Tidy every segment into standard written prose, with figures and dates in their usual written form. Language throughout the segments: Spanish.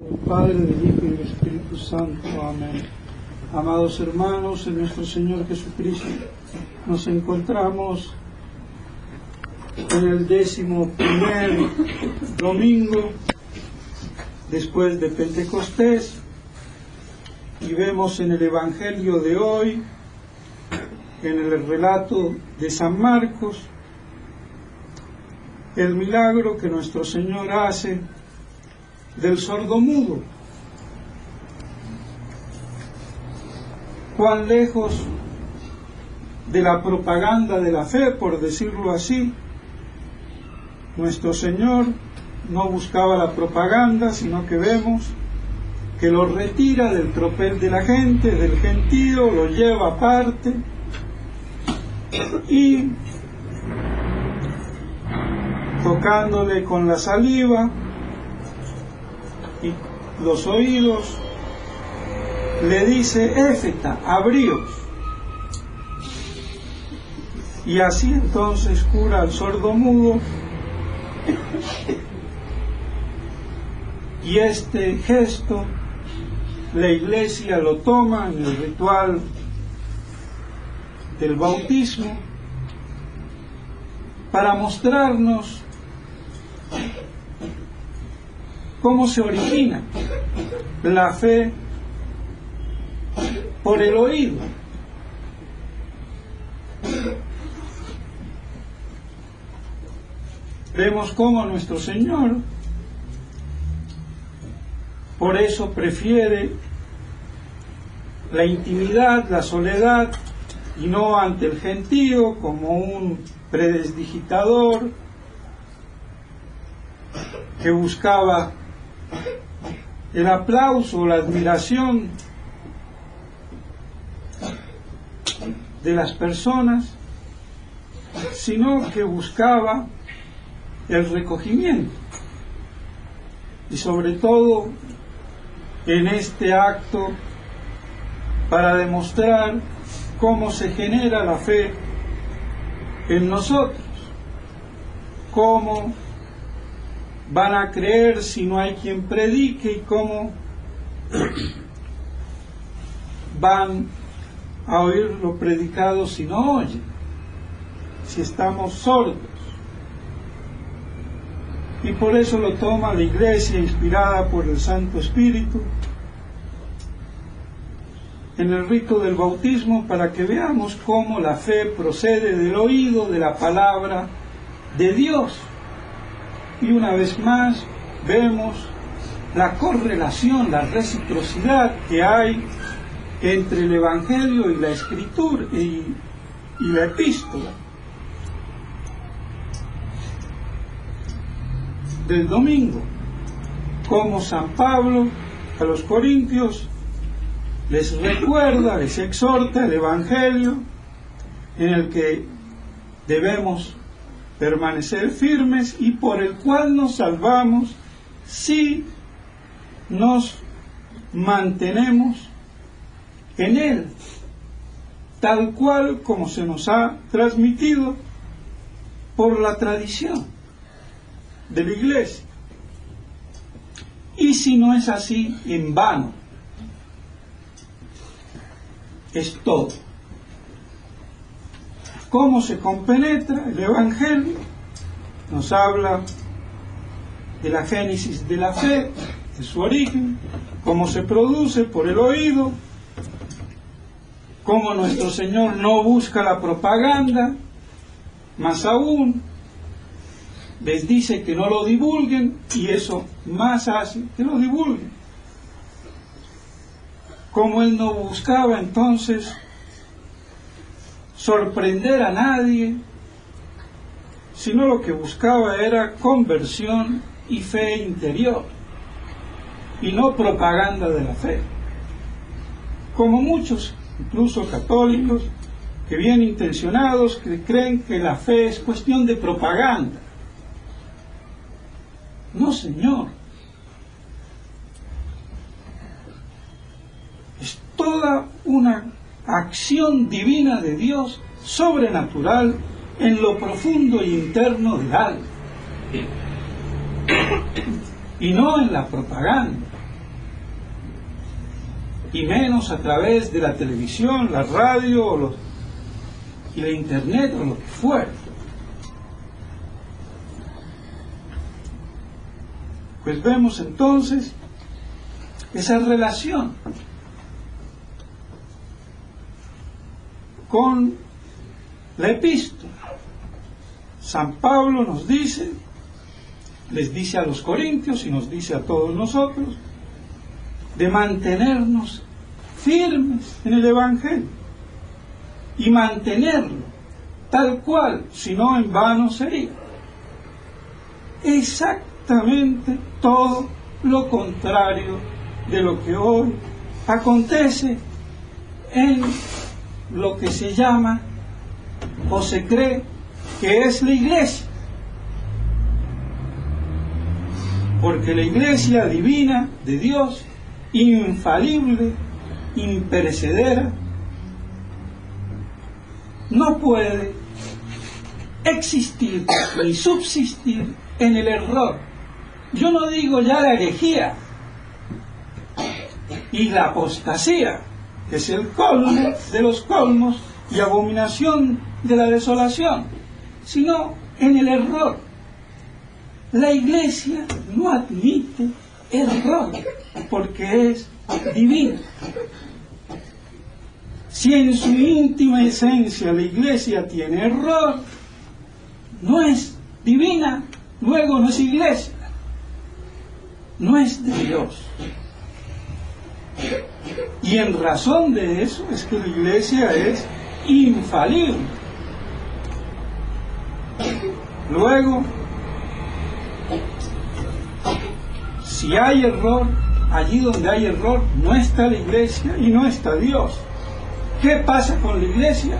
del Padre, del Hijo y del Espíritu Santo. Amén. Amados hermanos, en nuestro Señor Jesucristo, nos encontramos en el 11º domingo después de Pentecostés y vemos en el Evangelio de hoy, en el relato de San Marcos, el milagro que nuestro Señor hace del sordomudo. Cuán lejos de la propaganda de la fe, por decirlo así, nuestro Señor no buscaba la propaganda, sino que vemos que lo retira del tropel de la gente, del gentío, lo lleva aparte y tocándole con la saliva y los oídos, le dice: Éfeta, abríos. Y así entonces cura al sordomudo. Y este gesto la Iglesia lo toma en el ritual del bautismo para mostrarnos cómo se origina la fe por el oído. Vemos cómo nuestro Señor por eso prefiere la intimidad, la soledad, y no ante el gentío como un predesdigitador que buscaba el aplauso, la admiración de las personas, sino que buscaba el recogimiento. Y sobre todo en este acto, para demostrar cómo se genera la fe en nosotros, cómo van a creer si no hay quien predique y cómo van a oír lo predicado si no oyen, si estamos sordos. Y por eso lo toma la Iglesia, inspirada por el Santo Espíritu, en el rito del bautismo, para que veamos cómo la fe procede del oído de la palabra de Dios. Y una vez más vemos la correlación, la reciprocidad que hay entre el Evangelio y la Escritura y la Epístola. Del domingo, como San Pablo a los Corintios les recuerda, les exhorta el Evangelio en el que debemos permanecer firmes y por el cual nos salvamos si nos mantenemos en él, tal cual como se nos ha transmitido por la tradición de la Iglesia. Y si no es así, en vano es todo. ¿Cómo se compenetra el Evangelio? Nos habla de la génesis de la fe, de su origen, cómo se produce por el oído, cómo nuestro Señor no busca la propaganda, más aún les dice que no lo divulguen, y eso más hace que lo divulguen. Como Él no buscaba entonces sorprender a nadie, sino lo que buscaba era conversión y fe interior, y no propaganda de la fe. Como muchos, incluso católicos, que bien intencionados, que creen que la fe es cuestión de propaganda. No, Señor. Es toda una acción divina de Dios, sobrenatural, en lo profundo y interno del alma. Y no en la propaganda. y menos a través de la televisión, la radio y la internet o lo que fuera. Pues vemos entonces esa relación con la epístola. San Pablo nos dice, les dice a los corintios y nos dice a todos nosotros, de mantenernos firmes en el Evangelio y mantenerlo tal cual, si no en vano sería. Exactamente todo lo contrario de lo que hoy acontece en lo que se llama o se cree que es la iglesia. Porque la iglesia divina de Dios, infalible, imperecedera, no puede existir ni subsistir en el error. Yo no digo ya la herejía y la apostasía, que es el colmo de los colmos y abominación de la desolación, sino en el error. La iglesia no admite error porque es divina. Si en su íntima esencia la iglesia tiene error, no es divina, luego no es iglesia, no es de Dios. Y en razón de eso es que la iglesia es infalible. Luego, si hay error, allí donde hay error no está la iglesia y no está Dios. ¿Qué pasa con la iglesia?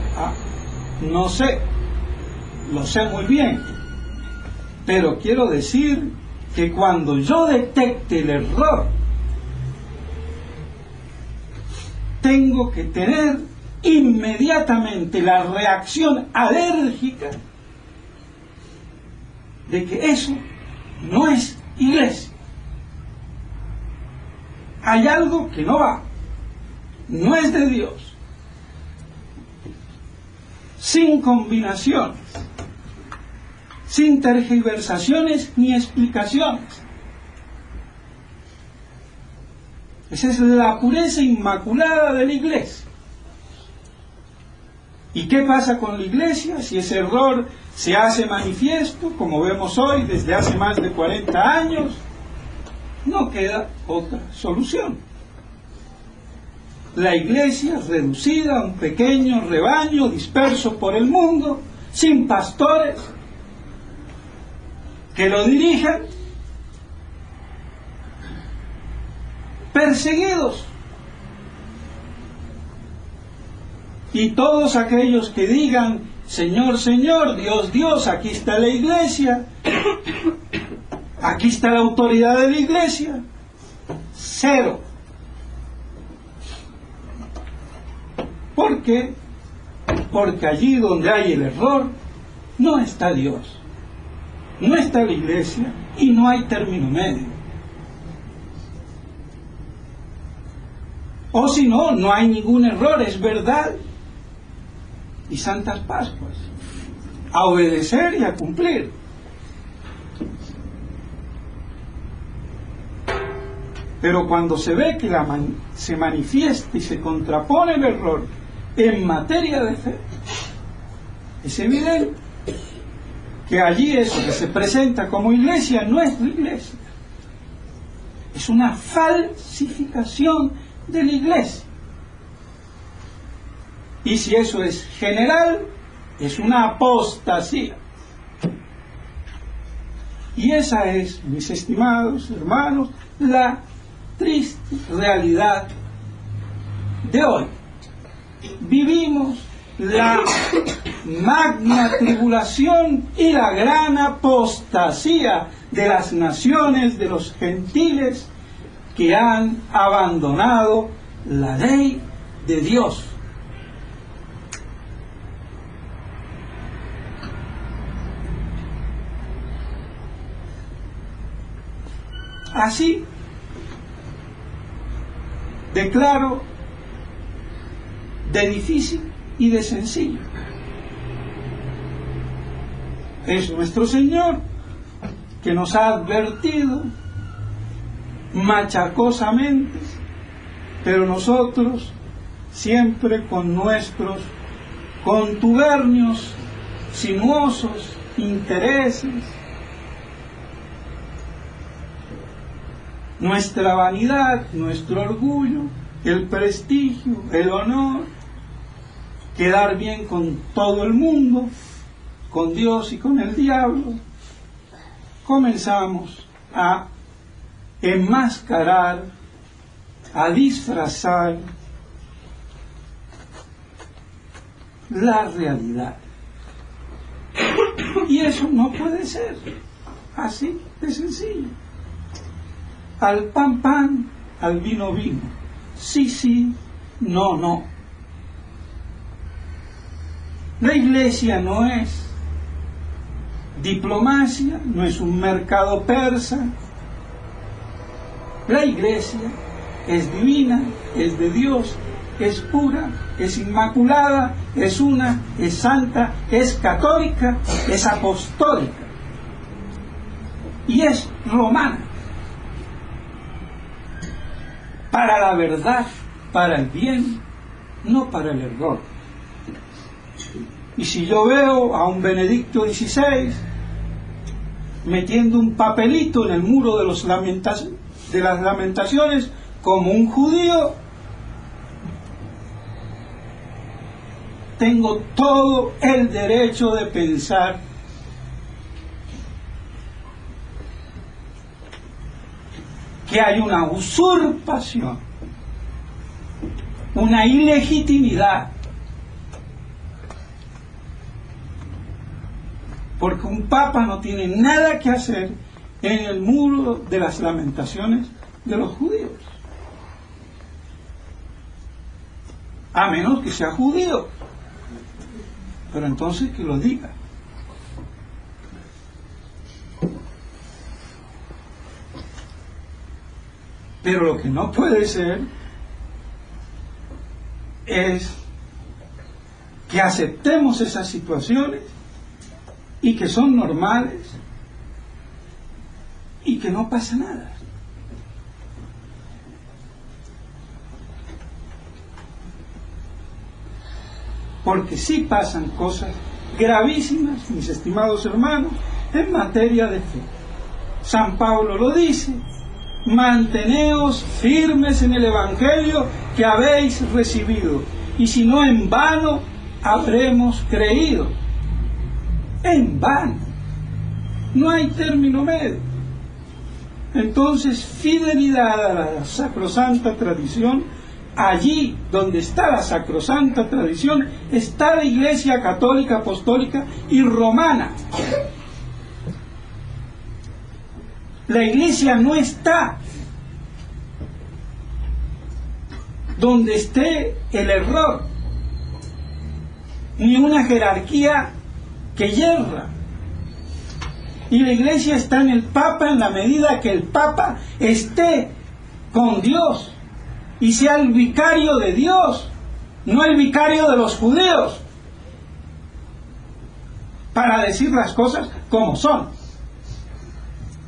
No sé, lo sé muy bien, pero quiero decir que cuando yo detecte el error, tengo que tener inmediatamente la reacción alérgica de que eso no es iglesia. Hay algo que no va, no es de Dios. Sin combinaciones, sin tergiversaciones ni explicaciones. Esa es la pureza inmaculada de la iglesia. ¿Y qué pasa con la iglesia si ese error se hace manifiesto, como vemos hoy desde hace más de 40 años? No queda otra solución. La iglesia reducida a un pequeño rebaño disperso por el mundo, sin pastores que lo dirijan, perseguidos. Y todos aquellos que digan, Señor, Señor, Dios, Dios, aquí está la iglesia, aquí está la autoridad de la iglesia, cero. ¿Por qué? Porque allí donde hay el error, no está Dios, no está la iglesia y no hay término medio. O si no, no hay ningún error, es verdad. Y Santas Pascuas, a obedecer y a cumplir. Pero cuando se ve que se manifiesta y se contrapone el error en materia de fe, es evidente que allí eso que se presenta como iglesia no es la iglesia, es una falsificación de la iglesia. Y si eso es general, es una apostasía. Y esa es, mis estimados hermanos, la triste realidad de hoy. Vivimos la magna tribulación y la gran apostasía de las naciones, de los gentiles que han abandonado la ley de Dios. Así de claro, de difícil y de sencillo. Es nuestro Señor que nos ha advertido machacosamente, pero nosotros siempre con nuestros contubernios sinuosos, intereses, nuestra vanidad, nuestro orgullo, el prestigio, el honor, quedar bien con todo el mundo, con Dios y con el diablo, comenzamos a enmascarar, a disfrazar la realidad. Y eso no puede ser así de sencillo. Al pan, pan, al vino, vino. Sí, sí, no, no. La iglesia no es diplomacia, no es un mercado persa. La iglesia es divina, es de Dios, es pura, es inmaculada, es una, es santa, es católica, es apostólica y es romana. Para la verdad, para el bien, no para el error. Y si yo veo a un Benedicto XVI metiendo un papelito en el muro de las lamentaciones como un judío, tengo todo el derecho de pensar que hay una usurpación, una ilegitimidad, porque un papa no tiene nada que hacer en el muro de las lamentaciones de los judíos, a menos que sea judío, pero entonces que lo diga. Pero lo que no puede ser es que aceptemos esas situaciones y que son normales y que no pasa nada. Porque sí pasan cosas gravísimas, mis estimados hermanos, en materia de fe. San Pablo lo dice: manteneos firmes en el Evangelio que habéis recibido, y si no, en vano habremos creído. En vano. No hay término medio. Entonces, fidelidad a la sacrosanta tradición. Allí donde está la sacrosanta tradición está la Iglesia católica, apostólica y romana. La Iglesia no está donde esté el error, ni una jerarquía que yerra. Y la Iglesia está en el Papa en la medida que el Papa esté con Dios y sea el vicario de Dios, no el vicario de los judíos, para decir las cosas como son,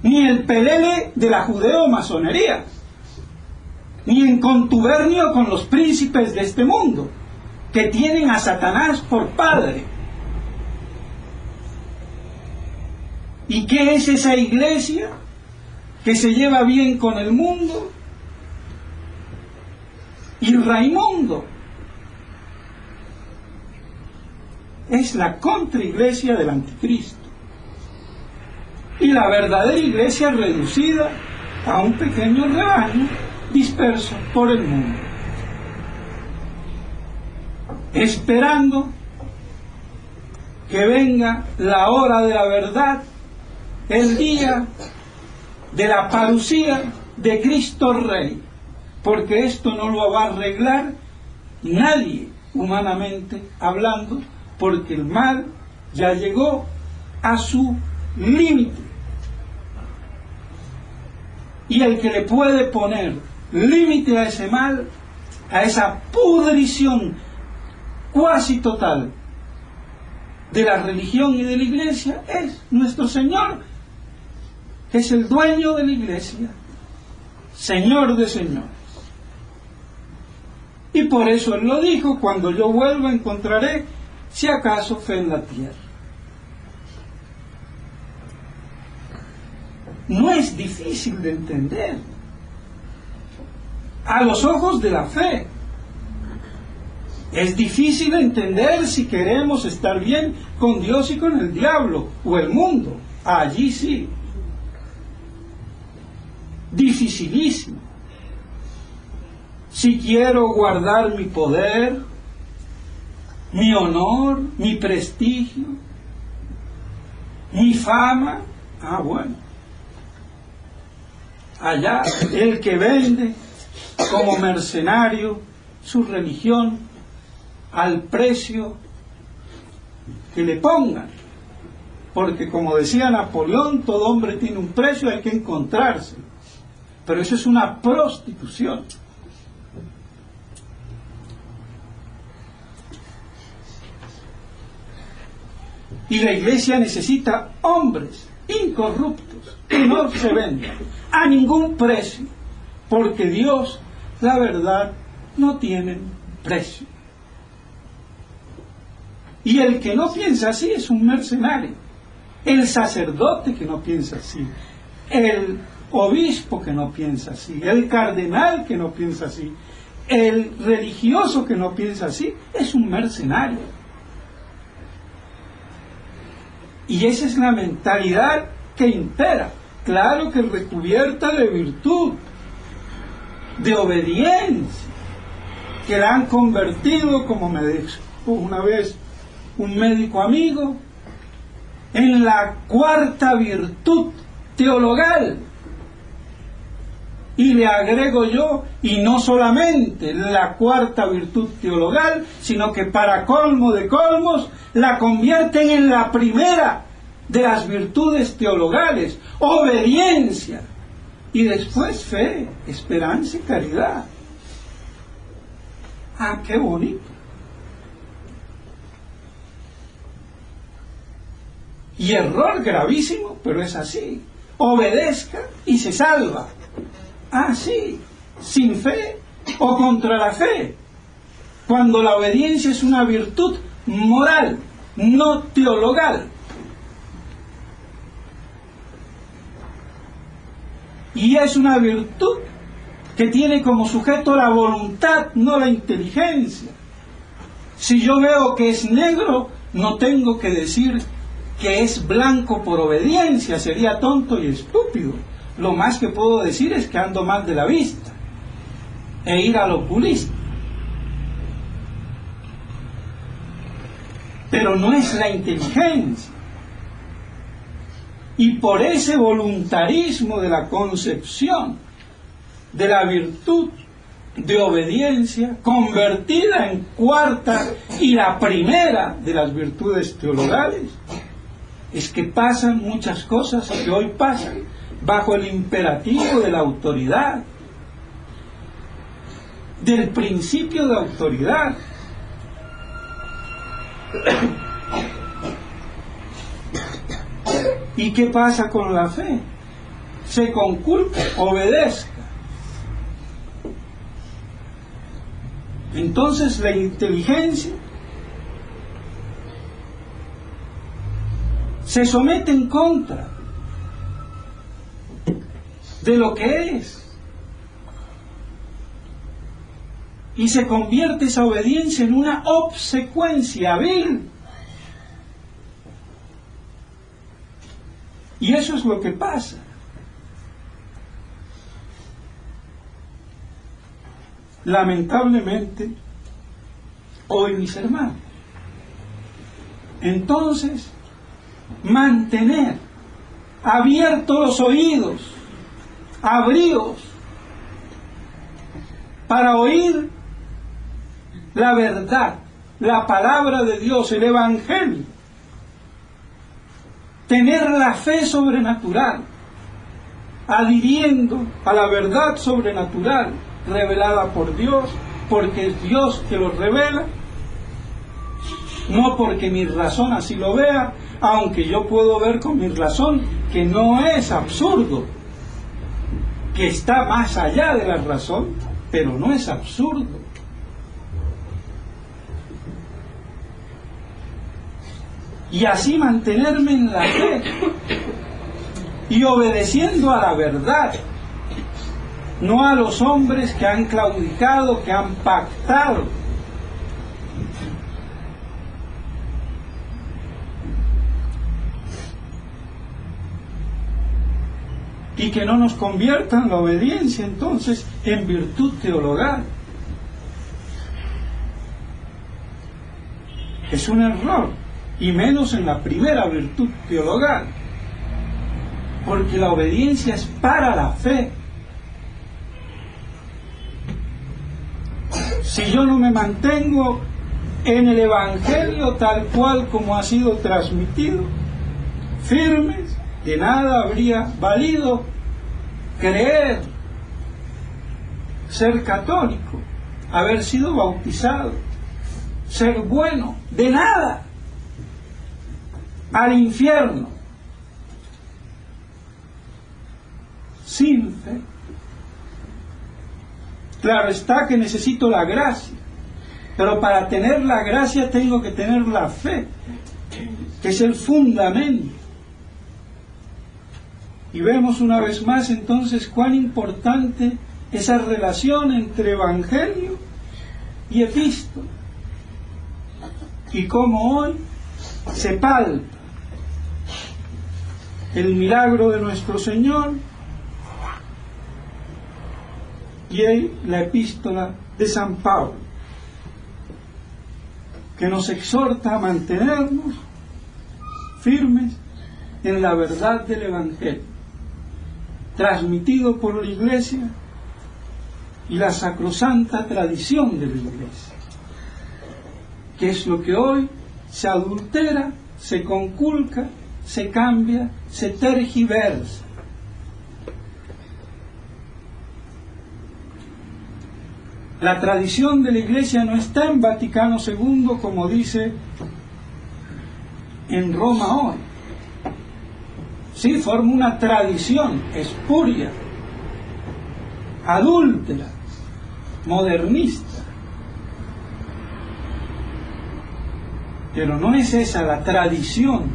ni el pelele de la judeo-masonería, ni en contubernio con los príncipes de este mundo, que tienen a Satanás por padre. ¿Y qué es esa iglesia que se lleva bien con el mundo? Y Raimundo es la contraiglesia del anticristo, y la verdadera iglesia reducida a un pequeño rebaño disperso por el mundo, esperando que venga la hora de la verdad, el día de la parucía de Cristo Rey, porque esto no lo va a arreglar nadie humanamente hablando, porque el mal ya llegó a su límite. Y el que le puede poner límite a ese mal, a esa pudrición cuasi total de la religión y de la iglesia, es nuestro Señor, que es el dueño de la iglesia, Señor de señores. Y por eso Él lo dijo: cuando yo vuelva encontraré, si acaso, fe en la tierra. No es difícil de entender a los ojos de la fe. Es difícil de entender si queremos estar bien con Dios y con el diablo o el mundo. Allí sí. Dificilísimo. Si quiero guardar mi poder, mi honor, mi prestigio, mi fama, bueno. Allá el que vende como mercenario su religión al precio que le pongan, porque como decía Napoleón, todo hombre tiene un precio, hay que encontrarse, pero eso es una prostitución. Y la iglesia necesita hombres incorruptos que no se vendan a ningún precio, porque Dios, la verdad, no tiene precio. Y el que no piensa así es un mercenario. El sacerdote que no piensa así, el obispo que no piensa así, el cardenal que no piensa así, el religioso que no piensa así, es un mercenario. Y esa es la mentalidad que impera. Claro que recubierta de virtud, de obediencia, que la han convertido, como me dijo una vez un médico amigo, en la cuarta virtud teologal. Y le agrego yo, y no solamente la cuarta virtud teologal, sino que para colmo de colmos, la convierten en la primera de las virtudes teologales: obediencia. Y después fe, esperanza y caridad. ¡Qué bonito! Y error gravísimo, pero es así. Obedezca y se salva. Sí, sin fe o contra la fe. Cuando la obediencia es una virtud moral, no teologal. Y es una virtud que tiene como sujeto la voluntad, no la inteligencia. Si yo veo que es negro, no tengo que decir que es blanco por obediencia, sería tonto y estúpido. Lo más que puedo decir es que ando mal de la vista e ir al oculista. Pero no es la inteligencia. Y por ese voluntarismo de la concepción de la virtud de obediencia, convertida en cuarta y la primera de las virtudes teologales, es que pasan muchas cosas que hoy pasan bajo el imperativo de la autoridad, del principio de autoridad. ¿Y qué pasa con la fe? Se conculca, obedezca. Entonces la inteligencia se somete en contra de lo que es, y se convierte esa obediencia en una obsecuencia vil. Y eso es lo que pasa. Lamentablemente, hoy, mis hermanos. Entonces, mantener abiertos los oídos, abríos, para oír la verdad, la palabra de Dios, el Evangelio. Tener la fe sobrenatural, adhiriendo a la verdad sobrenatural revelada por Dios, porque es Dios que lo revela, no porque mi razón así lo vea, aunque yo puedo ver con mi razón que no es absurdo, que está más allá de la razón, pero no es absurdo. Y así mantenerme en la fe y obedeciendo a la verdad, no a los hombres que han claudicado, que han pactado. Y que no nos conviertan la obediencia entonces en virtud teologal. Es un error, y menos en la primera virtud teologal, porque la obediencia es para la fe. Si yo no me mantengo en el Evangelio tal cual como ha sido transmitido, firmes, de nada habría valido creer, ser católico, haber sido bautizado, ser bueno, de nada, al infierno, sin fe. Claro está que necesito la gracia, pero para tener la gracia tengo que tener la fe, que es el fundamento. Y vemos una vez más entonces cuán importante esa relación entre Evangelio y epístola, y cómo hoy se palpa el milagro de nuestro Señor y la epístola de San Pablo, que nos exhorta a mantenernos firmes en la verdad del Evangelio, transmitido por la Iglesia y la sacrosanta tradición de la Iglesia, que es lo que hoy se adultera, se conculca, se cambia, se tergiversa. La tradición de la Iglesia no está en Vaticano II, como dice en Roma hoy. Sí, forma una tradición espuria, adúltera, modernista. Pero no es esa la tradición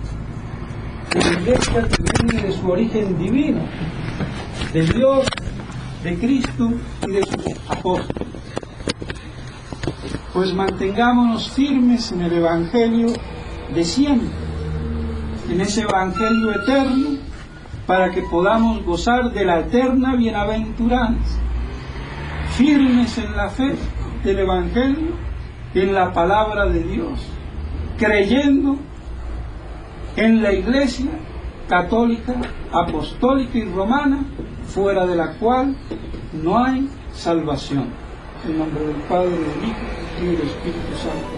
de la Iglesia, que viene de su origen divino, de Dios, de Cristo y de sus apóstoles. Pues mantengámonos firmes en el Evangelio de siempre, en ese Evangelio eterno, para que podamos gozar de la eterna bienaventuranza, firmes en la fe del Evangelio, en la palabra de Dios, creyendo en la Iglesia católica, apostólica y romana, fuera de la cual no hay salvación. En nombre del Padre, del Hijo y del Espíritu Santo.